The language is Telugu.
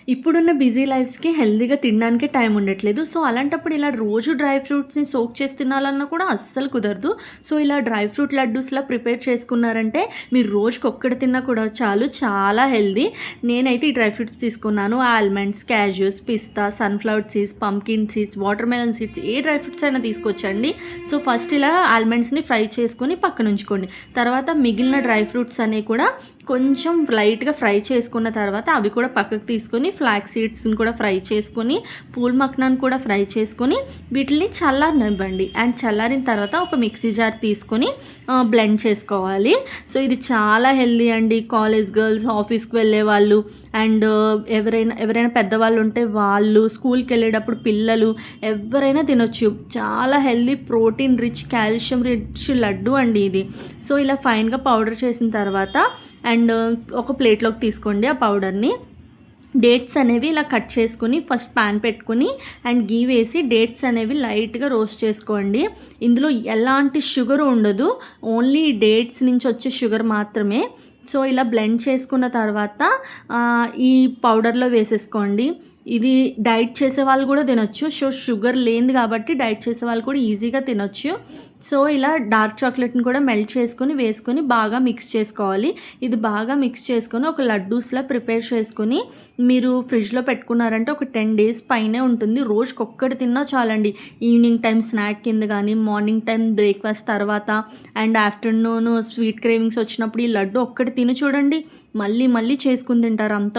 ఇప్పుడున్న బిజీ లైఫ్స్‌కి హెల్తీగా తినడానికే టైం ఉండట్లేదు. సో, అలాంటప్పుడు ఇలా రోజు డ్రై ఫ్రూట్స్‌ని సోక్ చేసి తినాలన్నా కూడా అస్సలు కుదరదు. సో, ఇలా డ్రై ఫ్రూట్ లడ్డూస్‌లా ప్రిపేర్ చేసుకున్నారంటే మీరు రోజుకొక్కటి తిన్నా కూడా చాలు. చాలా హెల్తీ. నేనైతే ఈ డ్రై ఫ్రూట్స్ తీసుకున్నాను. ఆల్మండ్స్, క్యాష్యూస్, పిస్తా, sunflower seeds, pumpkin seeds, watermelon seeds ఏ డ్రై ఫ్రూట్స్ అయినా తీసుకోవచ్చండి. సో, ఫస్ట్ ఇలా ఆల్మండ్స్‌ని ఫ్రై చేసుకొని పక్కనుంచుకోండి. తర్వాత మిగిలిన డ్రై ఫ్రూట్స్ అన్నీ కూడా కొంచెం లైట్‌గా ఫ్రై చేసుకున్న తర్వాత అవి కూడా పక్కకు తీసుకొని ఫ్లాక్స్ సీడ్స్‌ని కూడా ఫ్రై చేసుకొని, పూల్ మఖానాని కూడా ఫ్రై చేసుకొని వీటిని చల్లారనివ్వండి. అండ్ చల్లారిన తర్వాత ఒక మిక్సీ జార్ తీసుకొని బ్లెండ్ చేసుకోవాలి. సో, ఇది చాలా హెల్తీ అండి. కాలేజ్ గర్ల్స్, ఆఫీస్‌కి వెళ్ళే వాళ్ళు అండ్ ఎవరైనా పెద్దవాళ్ళు ఉంటే వాళ్ళు, స్కూల్‌కి వెళ్ళేటప్పుడు పిల్లలు ఎవరైనా తినొచ్చు. చాలా healthy, protein rich, calcium rich laddu అండి ఇది. సో, ఇలా ఫైన్‌గా పౌడర్ చేసిన తర్వాత అండ్ ఒక ప్లేట్లోకి తీసుకోండి ఆ పౌడర్ని. డేట్స్ అనేవి ఇలా కట్ చేసుకొని ఫస్ట్ పాన్ పెట్టుకొని అండ్ గీ వేసి డేట్స్ అనేవి లైట్గా రోస్ట్ చేసుకోండి. ఇందులో ఎలాంటి షుగర్ ఉండదు, ఓన్లీ డేట్స్ నుంచి వచ్చే షుగర్ మాత్రమే. సో, ఇలా బ్లెండ్ చేసుకున్న తర్వాత ఈ పౌడర్లో వేసేసుకోండి. ఇది డైట్ చేసే వాళ్ళు కూడా తినొచ్చు. సో, షుగర్ లేనిది కాబట్టి డైట్ చేసే వాళ్ళు కూడా ఈజీగా తినొచ్చు. సో, ఇలా డార్క్ చాక్లెట్ని కూడా మెల్ట్ చేసుకొని వేసుకొని బాగా మిక్స్ చేసుకోవాలి. ఇది బాగా మిక్స్ చేసుకొని ఒక లడ్డూస్లా ప్రిపేర్ చేసుకొని మీరు ఫ్రిడ్జ్లో పెట్టుకున్నారంటే ఒక 10 డేస్ పైనే ఉంటుంది. రోజుకొక్కటి తిన్నా చాలండి. ఈవినింగ్ టైం స్నాక్ కింద కానీ, మార్నింగ్ టైం బ్రేక్ఫాస్ట్ తర్వాత అండ్ ఆఫ్టర్నూన్ స్వీట్ క్రేవింగ్స్ వచ్చినప్పుడు ఈ లడ్డు ఒక్కటి తిని చూడండి. మళ్ళీ మళ్ళీ చేసుకుని తింటారు. అంత